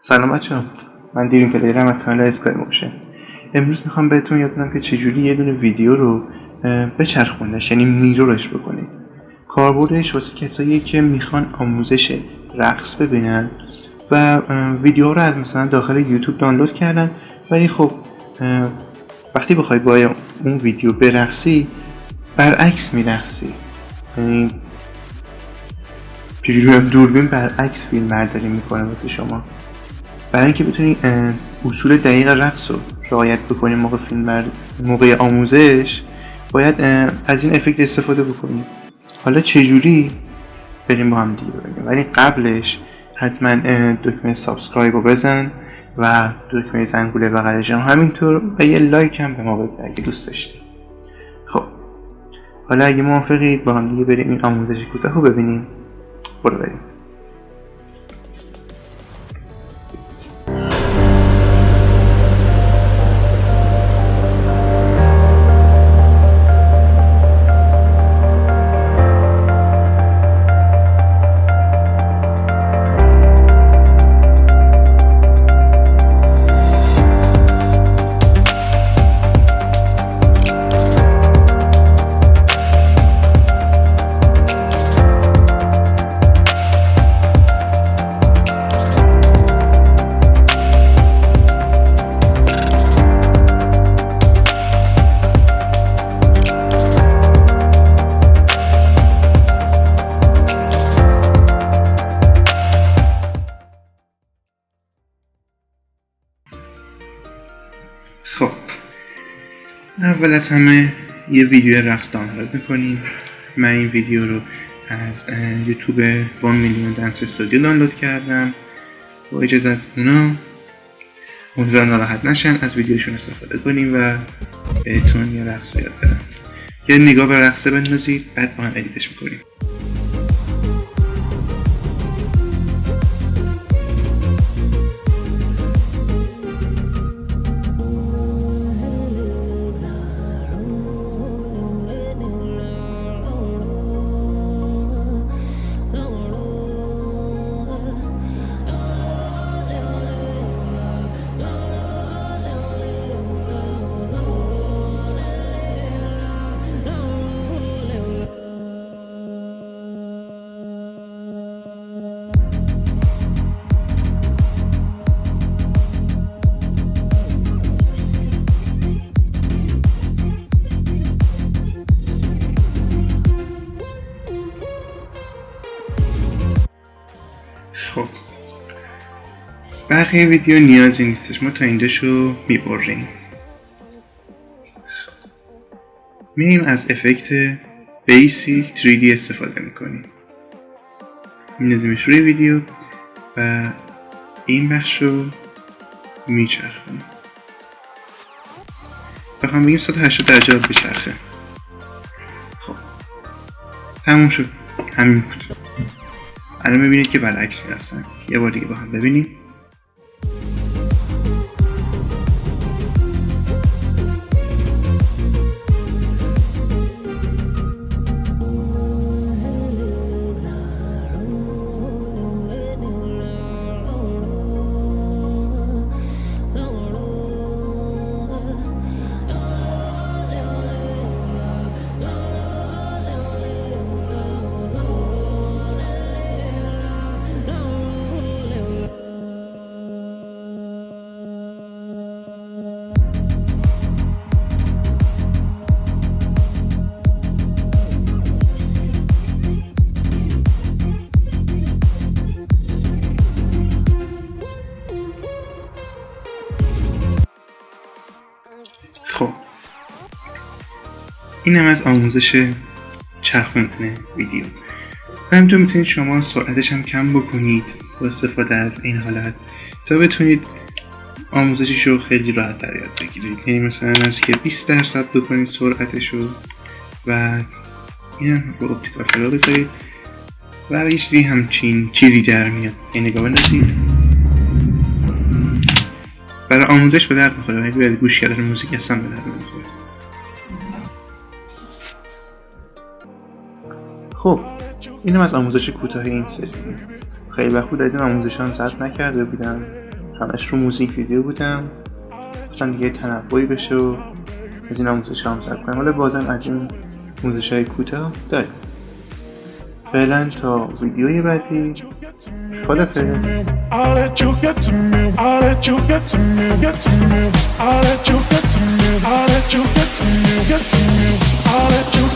سلام بچه‌ها، من دیرین پلیرم از کانال اسکای موشن. امروز میخوام بهتون یاد بدم که چجوری یه دونه ویدیو رو بچرخونیدش، یعنی میرورش بکنید. کاربردش واسه کسایی که میخوان آموزش رقص ببینن و ویدیو رو از مثلا داخل یوتیوب دانلود کردن، ولی خب وقتی بخوای با اون ویدیو برقصی برعکس میرقصی، یعنی چجوری دوربین برعکس فیلم برداری میکنه واسه شما. برای اینکه بتونی اصول دقیق رقص رو رعایت بکنی موقع آموزش، باید از این افکت استفاده بکنی. حالا چجوری؟ بریم با هم دیگه ببینیم، ولی قبلش حتما دکمه سابسکرایب رو بزن و دکمه زنگوله بغلش هم همینطور و یه لایک هم به ما بده اگه دوست داشتی. خب حالا اگه موافقید با هم دیگه بریم این آموزش کوتاه رو ببینیم. برو بریم. خب اول از همه یه ویدیو رقص دانلود میکنید. من این ویدیو رو از یوتیوب 1 میلیون دنس استودیو دانلود کردم. با اجازه از اونا امیدوارم ناراحت نشن، از ویدیوشون استفاده کنیم و بهتون یه رقص یاد بدم. یه نگاه به رقصه بندازید، بعد با هم ادیتش میکنیم. خب بقیه ویدیو نیازی نیستش، ما تا اینجاشو میبریم. میریم از افکت بیسی 3D استفاده میکنیم، میندازیمش روی ویدیو و این بخش رو میچرخونیم. بخوام بگیم 180 درجه بچرخه. خب تموم شد، همین بود. الان میبینید که برعکس میرفتن. یه بار دیگه با هم ببینیم. خب این هم از آموزش چرخوندن ویدیو. و همینطور میتونید شما سرعتش هم کم بکنید با استفاده از این حالت تا بتونید آموزشش رو خیلی راحت تر یاد بگیرید. یعنی مثلا از که 20% بکنید سرعتش رو و این هم رو اپتیکال فلا بذارید و هیچ دیگه همچین چیزی در میاد. این نگاه بندازید. برای آموزش به درد میخوره، ولی برای گوش کردن موزیک اصلا به درد نمیخوره. خب اینم از آموزش کوتاه این سری. خیلی وقت بود از این آموزش هم ضبط نکرده بودم همش رو موزیک ویدیو بودم، گفتم دیگه تنوعی بشه و از این آموزش هم ضبط کنم. حالا بازم از این آموزش های کوتاه داریم. فعلا تا ویدیوی بعدی، خدافظ. I'll let you get to me. I'll let you get to me. Get to me. I'll let you get to me. I'll let you get to me. Get to me. I'll let you